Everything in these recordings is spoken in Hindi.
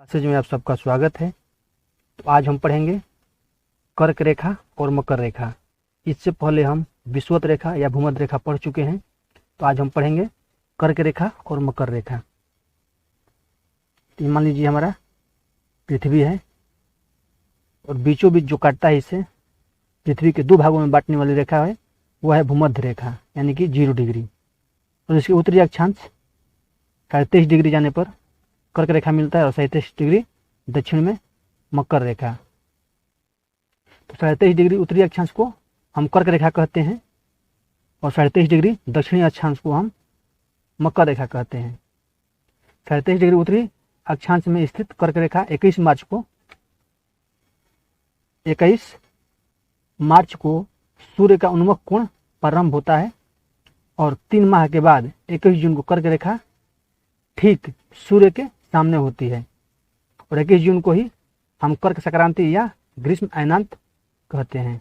क्लासेज में आप सबका स्वागत है। तो आज हम पढ़ेंगे कर्क रेखा और मकर रेखा। इससे पहले हम विषुवत रेखा या भूमध्य रेखा पढ़ चुके हैं। तो आज हम पढ़ेंगे कर्क रेखा और मकर रेखा। तो मान लीजिए हमारा पृथ्वी है और बीचों बीच जो काटता है इसे पृथ्वी के दो भागों में बांटने वाली रेखा है वह है भूमध्य रेखा यानी कि 0 डिग्री। और इसके उत्तरी अक्षांश 23.5 डिग्री जाने पर कर्क रेखा मिलता है और 37 डिग्री दक्षिण में मकर रेखा। तो 37 डिग्री उत्तरी अक्षांश को हम कर्क रेखा कहते हैं और 37 डिग्री दक्षिणी अक्षांश को हम मकर रेखा कहते हैं। 37 डिग्री उत्तरी अक्षांश में स्थित कर्क रेखा 21 मार्च को सूर्य का उन्मुख कोण प्रारंभ होता है और 3 माह के बाद 21 जून को कर्क रेखा ठीक सूर्य के सामने होती है और 21 जून को ही हम कर्क संक्रांति या ग्रीष्म अयनांत कहते हैं।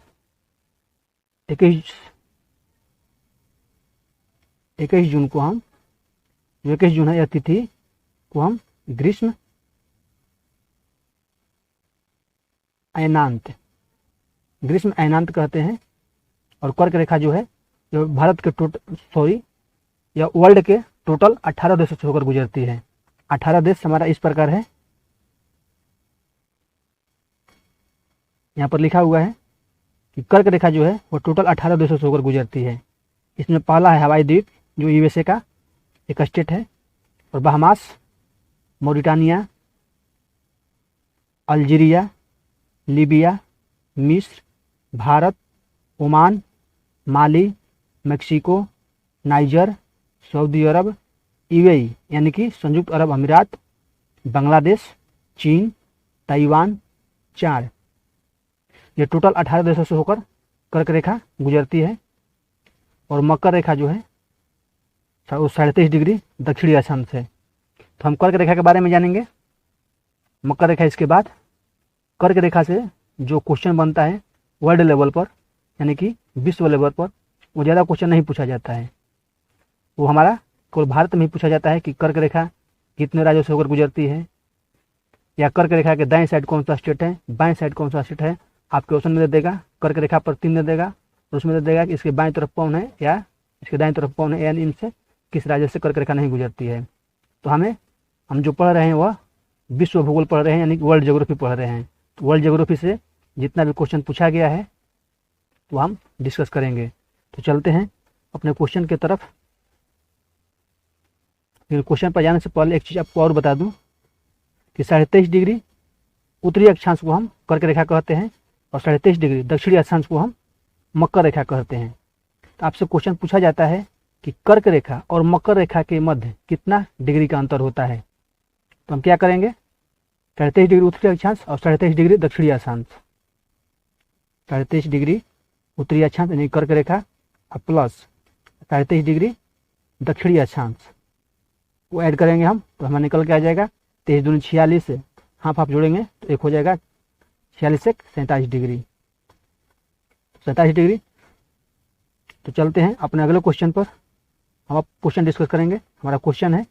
21 जून को हम 21 जून है यह तिथि को हम ग्रीष्म अयनांत कहते हैं। और कर्क रेखा जो है जो भारत के या वर्ल्ड के टोटल 18 देशों से होकर गुजरती है। 18 देश हमारा इस प्रकार है, यहाँ पर लिखा हुआ है कि कर्क रेखा जो है वो टोटल 18 देशों से होकर गुजरती है। इसमें पहला है हवाई द्वीप जो यूएसए का एक स्टेट है, और बहामास, मॉरिटानिया, अल्जीरिया, लीबिया, मिस्र, भारत, ओमान, माली, मेक्सिको, नाइजर, सऊदी अरब, यूएई यानी कि संयुक्त अरब अमीरात, बांग्लादेश, चीन, ताइवान 4। ये टोटल 18 देशों से होकर कर्क रेखा गुजरती है। और मकर रेखा जो है वो 37 डिग्री दक्षिणी अक्षांश है। तो हम कर्क रेखा के बारे में जानेंगे, मकर रेखा। इसके बाद कर्क रेखा से जो क्वेश्चन बनता है वर्ल्ड लेवल पर यानी कि विश्व लेवल पर, वो ज़्यादा क्वेश्चन नहीं पूछा जाता है। वो हमारा केवल भारत में ही पूछा जाता है कि कर्क रेखा कितने राज्यों से होकर गुजरती है, या कर्क रेखा के दाएं साइड कौन सा स्टेट है, बाएं साइड कौन सा स्टेट है। आपके ऑप्शन में दे देगा, कर्क रेखा पर 3 दे देगा और उसमें दे देगा कि इसके बाएं तरफ कौन है या इसके दाएं तरफ कौन है, यानी इनसे किस राज्य से कर्क रेखा नहीं गुजरती है। तो हम जो पढ़ रहे हैं वह विश्व भूगोल पढ़ रहे हैं यानी वर्ल्ड ज्योग्राफी पढ़ रहे हैं। तो वर्ल्ड ज्योग्राफी से जितना भी क्वेश्चन पूछा गया है तो हम डिस्कस करेंगे। तो चलते हैं अपने क्वेश्चन की तरफ। क्वेश्चन पर जाने से पहले एक चीज़ आपको और बता दूं कि 23.5 डिग्री उत्तरी अक्षांश को हम कर्क रेखा कहते हैं और 23.5 डिग्री दक्षिणी अक्षांश को हम मकर रेखा कहते हैं। तो आपसे क्वेश्चन पूछा जाता है कि कर्क रेखा और मकर रेखा के मध्य कितना डिग्री का अंतर होता है। तो हम क्या करेंगे, 23 डिग्री उत्तरी अक्षांश और 23 डिग्री दक्षिणी अक्षांश, 23 डिग्री उत्तरी अक्षांश यानी कर्क रेखा और प्लस 23 डिग्री दक्षिणी अक्षांश वो ऐड करेंगे हम, तो हमें निकल के आ जाएगा 23 दूनी 46 से हाफ जोड़ेंगे तो एक हो जाएगा 46 से 47 डिग्री, 47 डिग्री। तो चलते हैं अपने अगले क्वेश्चन पर। हम अब क्वेश्चन डिस्कस करेंगे। हमारा क्वेश्चन है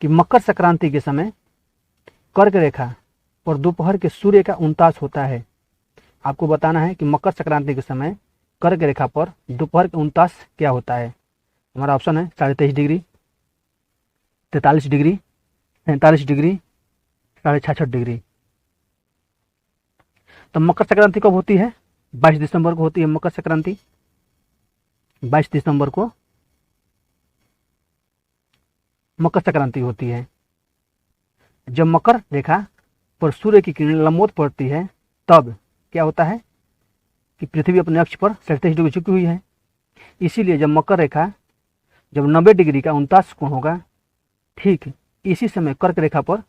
कि मकर संक्रांति के समय कर्क रेखा और दोपहर के सूर्य का उनतास होता है। आपको बताना है कि मकर संक्रांति के समय कर्क रेखा पर दोपहर का उनतास क्या होता है। हमारा ऑप्शन है 23.5 डिग्री, 43 डिग्री, 47 डिग्री, 66.5 डिग्री। तो मकर संक्रांति कब होती है? 22 दिसंबर को होती है मकर संक्रांति। 22 दिसंबर को मकर संक्रांति होती है। जब मकर रेखा पर सूर्य की किरण लंबवत पड़ती है तब क्या होता है कि पृथ्वी अपने अक्ष पर 37 डिग्री झुकी हुई है। इसीलिए जब मकर रेखा 90 डिग्री का 49 कोण होगा, ठीक इसी समय कर्क रेखा पर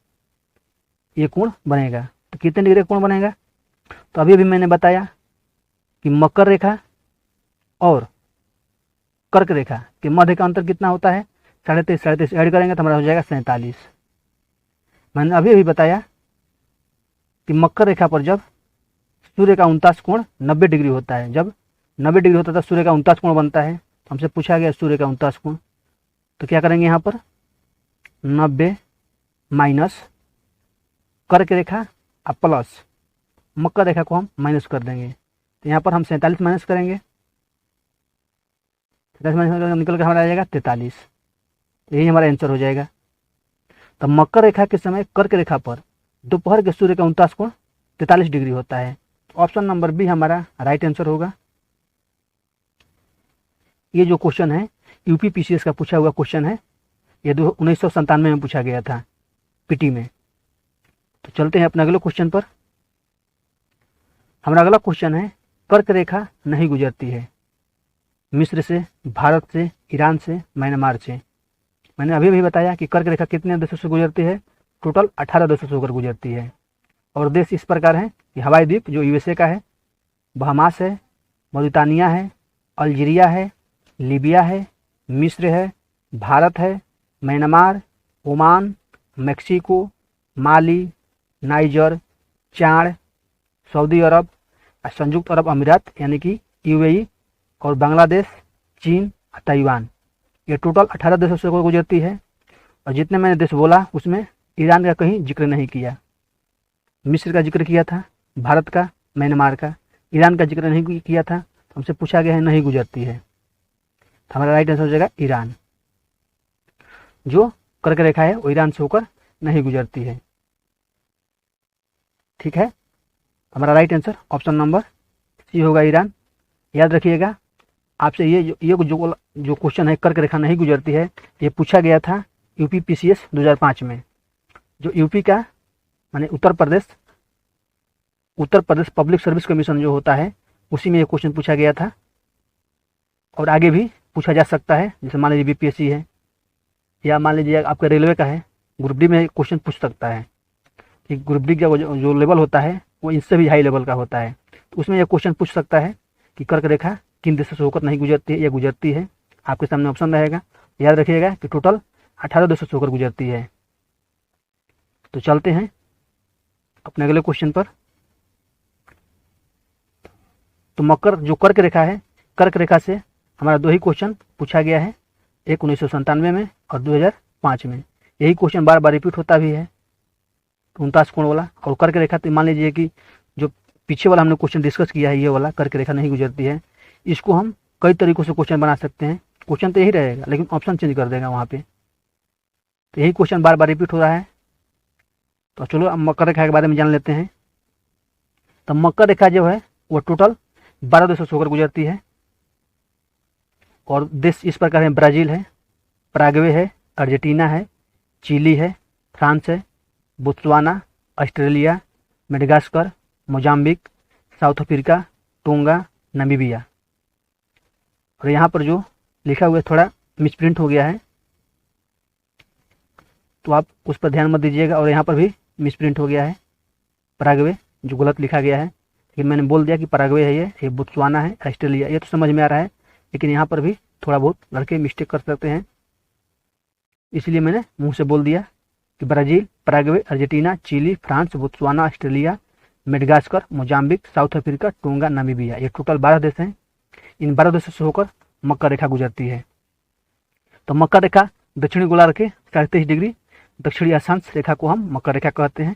ये कोण बनेगा। तो कितने डिग्री कोण बनेगा? तो अभी मैंने बताया कि मकर रेखा और कर्क रेखा के मध्य का अंतर कितना होता है, 37 ऐड करेंगे तो हमारा हो जाएगा 47। मैंने अभी बताया कि मकर रेखा पर जब सूर्य का 49 कोण 90 डिग्री होता है, जब 90 डिग्री होता है तब सूर्य का 49 कोण बनता है। हमसे पूछा गया सूर्य का 49 कोण, तो क्या करेंगे यहाँ पर 90 माइनस कर्क रेखा और प्लस मकर रेखा को हम माइनस कर देंगे। तो यहाँ पर हम 47 माइनस करेंगे, 47 माइनस निकल कर हमारा आ जाएगा 43। तो यही हमारा आंसर हो जाएगा। तो मकर रेखा के समय कर्क रेखा पर दोपहर के सूर्य का 49 कोण 43 डिग्री होता है। तो ऑप्शन नंबर बी हमारा राइट आंसर होगा। ये जो क्वेश्चन है यूपी पीसीएस का पूछा हुआ क्वेश्चन है, ये 1997 में पूछा गया था पीटी में। तो चलते हैं अपने अगले क्वेश्चन पर। हमारा अगला क्वेश्चन है कर्क रेखा नहीं गुजरती है मिस्र से, भारत से, ईरान से, म्यांमार से। मैंने अभी भी बताया कि कर्क रेखा कितने देशों से गुजरती है, टोटल 18 देशों से होकर गुजरती है। और देश इस प्रकार है कि हवाई द्वीप जो यूएसए का है, बहामास है, मॉरिटानिया है, अल्जीरिया है, लीबिया है, मिस्र है, भारत है, म्यांमार, ओमान, मेक्सिको, माली, नाइजर, चाड, सऊदी अरब, संयुक्त अरब अमीरात यानी कि यूएई, और बांग्लादेश, चीन, ताइवान। ये टोटल 18 देशों से गुजरती है। और जितने मैंने देश बोला उसमें ईरान का कहीं जिक्र नहीं किया, मिस्र का जिक्र किया था, भारत का, म्यांमार का, ईरान का जिक्र नहीं किया था। तो हमसे पूछा गया है नहीं गुजरती है, तो हमारा राइट आंसर हो जाएगा ईरान। जो कर्क रेखा है वो ईरान से होकर नहीं गुजरती है। ठीक है, हमारा right answer option number C होगा, ईरान। याद रखिएगा, आपसे ये जो क्वेश्चन है कर्क रेखा नहीं गुजरती है, ये पूछा गया था यूपी पीसीएस 2005 में। जो यूपी का माने Uttar Pradesh public service commission जो होता है, उसी में ये क्वेश्चन पूछा गया था। और आगे भी पूछा जा सकता है, जैसे मान लीजिए बीपीएससी है, या मान लीजिए आपका रेलवे का है, ग्रुप डी में क्वेश्चन पूछ सकता है कि ग्रुप डी का जो लेवल होता है वो इससे भी हाई लेवल का होता है। तो उसमें यह क्वेश्चन पूछ सकता है कि कर्क रेखा किन देशों से होकर नहीं गुजरती है या गुजरती है। आपके सामने ऑप्शन रहेगा, याद रखिएगा कि टोटल 18 देशों से होकर गुजरती है। तो चलते हैं अपने अगले क्वेश्चन पर। तो जो कर्क रेखा है, कर्क रेखा से हमारा 2 ही क्वेश्चन पूछा गया है, एक 1997 में और 2005 में। यही क्वेश्चन बार बार रिपीट होता भी है, 49 कोण वाला। और कर्क रेखा तो मान लीजिए कि जो पीछे वाला हमने क्वेश्चन डिस्कस किया है, ये वाला कर्क रेखा नहीं गुजरती है, इसको हम कई तरीकों से क्वेश्चन बना सकते हैं। क्वेश्चन तो यही रहेगा लेकिन ऑप्शन चेंज कर देगा वहाँ पे। तो यही क्वेश्चन बार बार रिपीट हो रहा है। तो चलो अब मकर रेखा के बारे में जान लेते हैं। तो मकर रेखा जो है वो टोटल 12 देशों से होकर गुजरती है। और देश इस प्रकार है, ब्राज़ील है, पराग्वे है, अर्जेंटीना है, चिली है, फ्रांस है, Botswana, Australia, Madagascar, Mozambique, South Africa, Tonga, Namibia. और यहाँ पर जो लिखा हुआ है थोड़ा मिसप्रिंट हो गया है, तो आप उस पर ध्यान मत दीजिएगा। और यहाँ पर भी मिसप्रिंट हो गया है, पराग्वे जो गलत लिखा गया है, लेकिन मैंने बोल दिया कि पराग्वे है, ये बोत्सवाना है, ऑस्ट्रेलिया, ये तो समझ में आ रहा है। लेकिन यहाँ पर भी थोड़ा बहुत लड़के मिस्टेक कर सकते हैं, इसलिए मैंने मुंह से बोल दिया कि Brazil, Paraguay, Argentina, Chile, France, Botswana, Australia, Madagascar, Mozambique, South Africa, Tonga, Namibia. ये टोटल 12 देश हैं। इन 12 देशों से होकर मकर रेखा गुजरती है। तो मकर रेखा दक्षिणी गोलार्ध के 23.5 डिग्री दक्षिणी अक्षांश रेखा को हम मकर रेखा कहते हैं।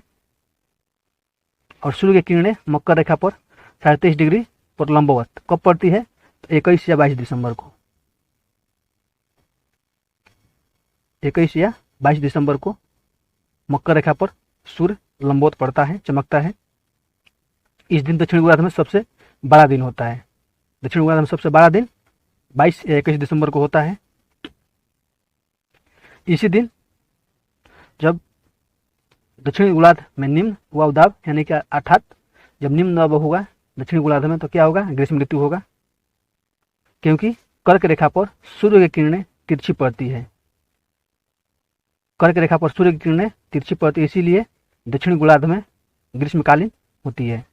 और सूर्य की किरणें मकर रेखा पर 23.5 डिग्री पर लंबवत कब पड़ती है? तो 21 या 22 दिसंबर को। 21 या 22 दिसंबर को मकर रेखा पर सूर्य लंबवत पड़ता है, चमकता है। इस दिन दक्षिण गोलार्ध में सबसे बड़ा दिन होता है। दक्षिण गोलार्ध में सबसे बड़ा दिन 22 या 21 दिसंबर को होता है। इसी दिन जब दक्षिणी गोलार्ध में निम्न हुआ उदाब यानी कि अर्थात जब निम्न दबाव होगा दक्षिणी गोलार्ध में, तो क्या होगा? ग्रीष्म ऋतु होगा, क्योंकि कर्क रेखा पर सूर्य की किरणें तिरछी पड़ती है। कर्क रेखा पर सूर्य की किरणें तिरछी पड़ती है, इसीलिए दक्षिणी गोलार्ध में ग्रीष्मकालीन होती है।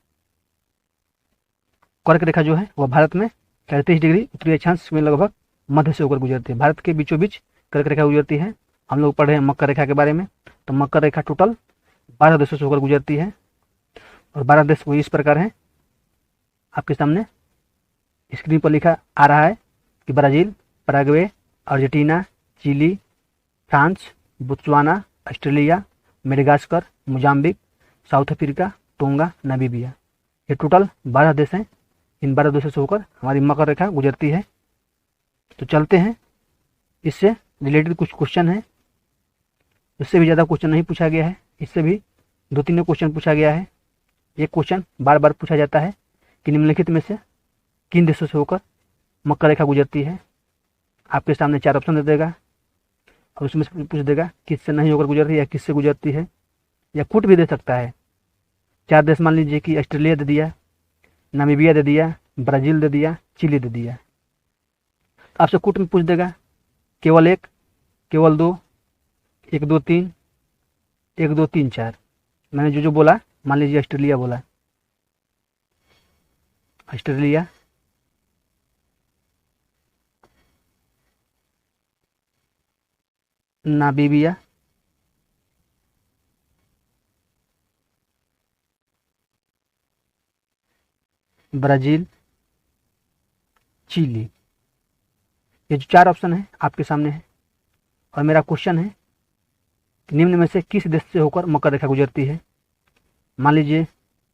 कर्क रेखा जो है वह भारत में 33 डिग्री उत्तरी अक्षांश में लगभग मध्य से होकर गुजरती है। भारत के बीचों बीच कर्क रेखा गुजरती है। हम लोग पढ़ रहे हैं मकर रेखा के बारे में। तो मकर रेखा टोटल 12 देशों से होकर गुजरती है। और 12 देश वो इस प्रकार हैं, आपके सामने स्क्रीन पर लिखा आ रहा है कि Brazil, Paraguay, Argentina, Chile, France, Botswana, Australia, Madagascar, Mozambique, South Africa, Tonga, Namibia. ये टोटल 12 देश हैं। इन 12 देशों से होकर हमारी मकर रेखा गुजरती है। तो चलते हैं, इससे रिलेटेड कुछ क्वेश्चन है। इससे भी ज़्यादा क्वेश्चन नहीं पूछा गया है, इससे भी 2-3 क्वेश्चन पूछा गया है। एक क्वेश्चन बार बार पूछा जाता है कि निम्नलिखित में से किन देशों से होकर मकर रेखा गुजरती है। आपके सामने 4 ऑप्शन दे देगा और उसमें से पूछ देगा किससे नहीं होकर गुजर रही है या किससे गुजरती है, या कुट भी दे सकता है। 4 देश मान लीजिए कि ऑस्ट्रेलिया दे दिया, नामीबिया दे दिया, ब्राज़ील दे दिया, चिली दे दिया। आपसे कुट में पूछ देगा केवल 1, केवल 2, 1 2 3, 1 2 3 4। मैंने जो बोला, मान लीजिए ऑस्ट्रेलिया बोला, ऑस्ट्रेलिया, नामीबिया, ब्राज़ील, चिली। ये जो 4 ऑप्शन है आपके सामने है और मेरा क्वेश्चन है कि निम्न में से किस देश से होकर मकर रेखा गुजरती है। मान लीजिए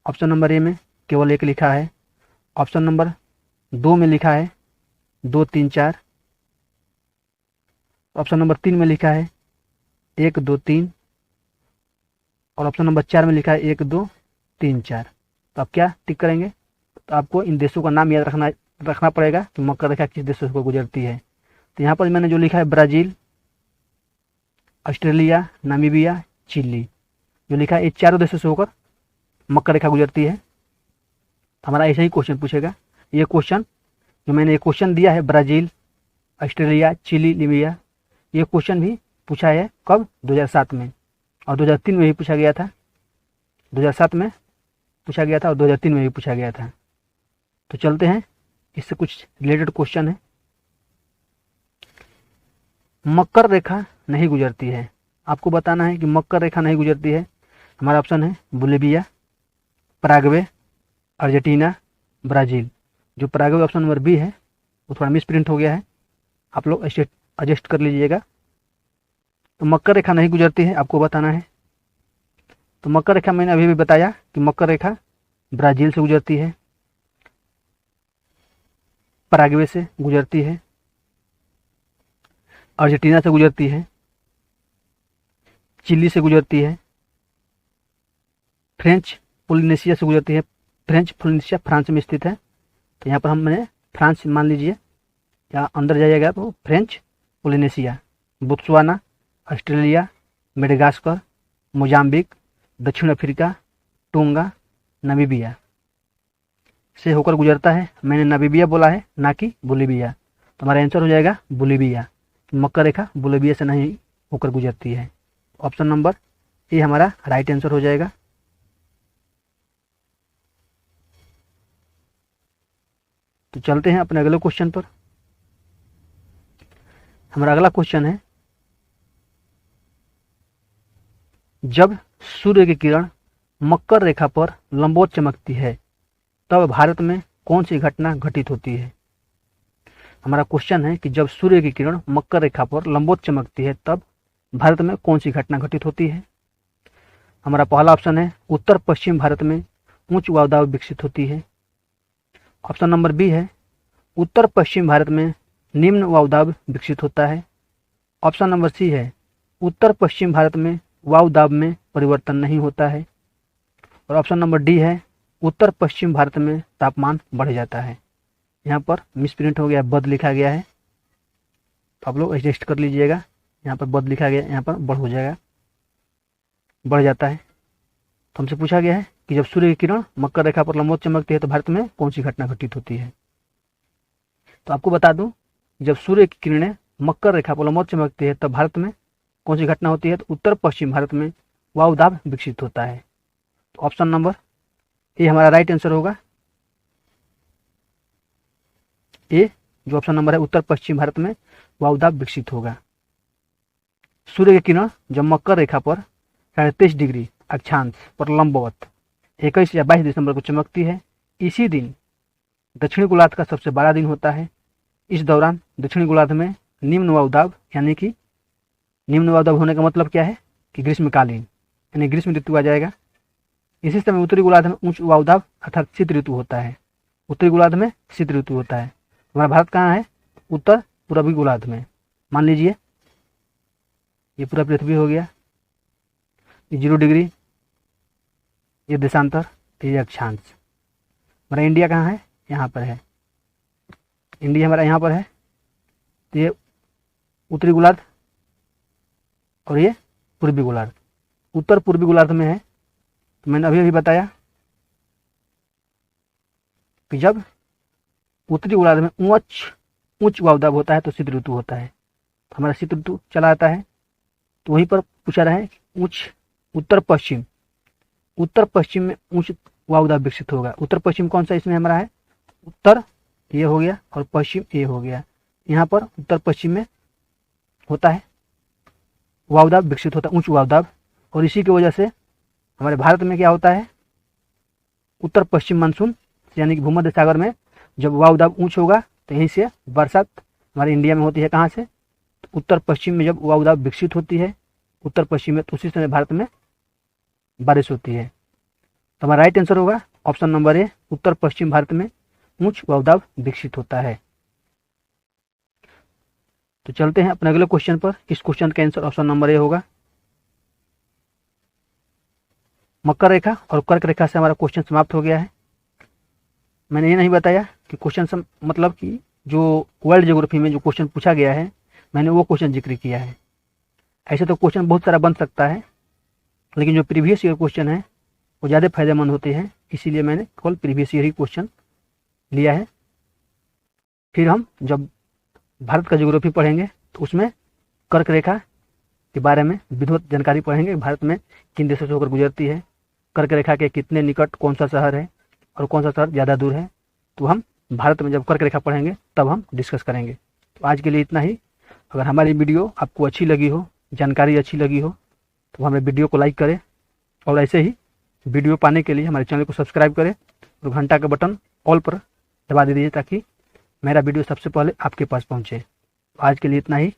ऑप्शन नंबर ए में केवल 1 लिखा है, ऑप्शन नंबर 2 में लिखा है 2 3 4, ऑप्शन नंबर 3 में लिखा है 1 2 3 और ऑप्शन नंबर 4 में लिखा है 1 2 3 4। तो आप क्या टिक करेंगे? तो आपको इन देशों का नाम याद रखना पड़ेगा कि मकर रेखा किस देशों से गुजरती है। तो यहाँ पर मैंने जो लिखा है ब्राज़ील, ऑस्ट्रेलिया, नामीबिया, चिली, जो लिखा है ये 4 देशों से होकर मकर रेखा गुजरती है। हमारा ऐसा ही क्वेश्चन पूछेगा। ये क्वेश्चन जो मैंने एक क्वेश्चन दिया है ब्राज़ील, ऑस्ट्रेलिया, चिली, लीबिया, ये क्वेश्चन भी पूछा है कब? 2007 में, और 2003 में भी पूछा गया था। 2007 में पूछा गया था और 2003 में भी पूछा गया था। तो चलते हैं, इससे कुछ रिलेटेड क्वेश्चन है। मकर रेखा नहीं गुजरती है, आपको बताना है कि मकर रेखा नहीं गुजरती है। हमारा ऑप्शन है बोलिविया, पराग्वे, अर्जेंटीना, ब्राज़ील। जो पराग्वे ऑप्शन नंबर बी है वो थोड़ा मिस प्रिंट हो गया है, आप लोग एडजस्ट कर लीजिएगा। तो मकर रेखा नहीं गुजरती है, आपको बताना है। तो मकर रेखा मैंने अभी भी बताया कि मकर रेखा ब्राज़ील से गुजरती है, पराग्वे से गुजरती है, अर्जेंटीना से गुजरती है, चिली से गुजरती है, फ्रेंच पोलिनेशिया से गुजरती है। फ्रेंच पोलिनेशिया फ्रांस में स्थित है, तो यहाँ पर हमने फ्रांस मान लीजिए, यहाँ अंदर जाइएगा तो French Polynesia, Botswana, Australia, Madagascar, Mozambique, दक्षिण अफ्रीका, टोंगा, नामीबिया से होकर गुजरता है। मैंने नामीबिया बोला है, ना कि बोलिविया। तो हमारा आंसर हो जाएगा बोलिविया। मकर रेखा बोलिविया से नहीं होकर गुजरती है। ऑप्शन नंबर ए हमारा राइट आंसर हो जाएगा। तो चलते हैं अपने अगले क्वेश्चन पर। हमारा अगला क्वेश्चन है, जब सूर्य की किरण मकर रेखा पर लंबवत चमकती है तब भारत में कौन सी घटना घटित होती है। हमारा क्वेश्चन है कि जब सूर्य की किरण मकर रेखा पर लंबवत चमकती है तब भारत में कौन सी घटना घटित होती है। हमारा पहला ऑप्शन है उत्तर पश्चिम भारत में उच्च वायुदाब विकसित होती है। ऑप्शन नंबर बी है उत्तर पश्चिम भारत में निम्न वायुदाब विकसित होता है। ऑप्शन नंबर सी है उत्तर पश्चिम भारत में वायुदाब में परिवर्तन नहीं होता है। और ऑप्शन नंबर डी है उत्तर पश्चिम भारत में तापमान बढ़ जाता है। यहाँ पर मिसप्रिंट हो गया, बद लिखा गया है, तो आप लोग एडजस्ट कर लीजिएगा। यहाँ पर बद लिखा गया, यहाँ पर बढ़ हो जाएगा, बढ़ जाता है। तो हमसे पूछा गया है कि जब सूर्य की किरण मकर रेखा पर लंबवत चमकती है तो भारत में कौन सी घटना घटित होती है। तो आपको बता दूं, जब सूर्य की किरणें मकर रेखा पर लंबवत चमकती है तब भारत में कौन सी घटना होती है। तो उत्तर पश्चिम भारत में वायुदाब विकसित होता है। तो ऑप्शन नंबर ए हमारा राइट आंसर होगा। ए जो ऑप्शन नंबर है, उत्तर पश्चिम भारत में वायुदाब विकसित होगा। सूर्य की किरण जब मकर रेखा पर 23.5 डिग्री अक्षांश पर लंबवत 21 या 22 दिसंबर को चमकती है, इसी दिन दक्षिणी गोलार्ध का सबसे बड़ा दिन होता है। इस दौरान दक्षिणी गोलार्ध में निम्न वायुदाब, यानी कि निम्न वायुदाब होने का मतलब क्या है कि ग्रीष्मकालीन यानी ग्रीष्म ऋतु आ जाएगा। इसी समय उत्तरी गोलार्ध में उच्च वायुदाब अर्थात शीत ऋतु होता है। उत्तरी गोलार्ध में शीत ऋतु होता है। हमारा भारत कहाँ है? उत्तर पूर्वी गोलार्ध में। मान लीजिए ये पूरा पृथ्वी हो गया, ये 0 डिग्री, ये देशांतर, ये अक्षांश। हमारा इंडिया कहाँ है? यहाँ पर है। इंडिया हमारा यहाँ पर है। तो ये उत्तरी गोलार्ध और ये पूर्वी गोलार्ध। उत्तर पूर्वी गोलार्ध में है। तो मैंने अभी बताया कि जब उत्तरी गोलार्ध में उच्च वायुदाब होता है तो शीत ऋतु होता है। तो हमारा शीत ऋतु चला आता है। तो वहीं पर पूछा रहा है उच्च उत्तर पश्चिम में उच्च वायुदाब विकसित होगा। उत्तर पश्चिम कौन सा इसमें हमारा है? उत्तर ये हो गया और पश्चिम ये हो गया। यहाँ पर उत्तर पश्चिम में होता है वायुदाब विकसित होता है, उच्च वायुदाब। और इसी की वजह से हमारे भारत में क्या होता है? उत्तर पश्चिम मानसून यानी कि भूमध्य सागर में जब वायुदाब ऊंच होगा तो यहीं से बरसात हमारे इंडिया में होती है। कहाँ से? तो उत्तर पश्चिम में जब वायुदाब विकसित होती है उत्तर पश्चिम में, तो उसी समय भारत में बारिश होती है। तो हमारा राइट आंसर होगा ऑप्शन नंबर ए, उत्तर पश्चिम भारत में उच्च वायुदाब विकसित होता है। तो चलते हैं अपने अगले क्वेश्चन पर। इस क्वेश्चन का आंसर ऑप्शन नंबर ए होगा। मकर रेखा और कर्क रेखा से हमारा क्वेश्चन समाप्त हो गया है। मैंने ये नहीं बताया कि क्वेश्चन मतलब कि जो वर्ल्ड ज्योग्राफी में जो क्वेश्चन पूछा गया है मैंने वो क्वेश्चन जिक्र किया है। ऐसे तो क्वेश्चन बहुत सारा बन सकता है, लेकिन जो प्रीवियस ईयर क्वेश्चन है वो ज़्यादा फायदेमंद होते हैं, इसीलिए मैंने केवल प्रीवियस ईयर ही क्वेश्चन लिया है। फिर हम जब भारत का ज्योग्राफी पढ़ेंगे तो उसमें कर्क रेखा के बारे में विधिवत जानकारी पढ़ेंगे। भारत में किन देशों से होकर गुजरती है, कर्क रेखा के कितने निकट कौन सा शहर है और कौन सा शहर ज़्यादा दूर है। तो हम भारत में जब कर्क रेखा पढ़ेंगे तब हम डिस्कस करेंगे। तो आज के लिए इतना ही। अगर हमारी वीडियो आपको अच्छी लगी हो, जानकारी अच्छी लगी हो, तो हमें वीडियो को लाइक करें और ऐसे ही वीडियो पाने के लिए हमारे चैनल को सब्सक्राइब करें और घंटा का बटन ऑल पर दबा दीजिए ताकि मेरा वीडियो सबसे पहले आपके पास पहुँचे। आज के लिए इतना ही।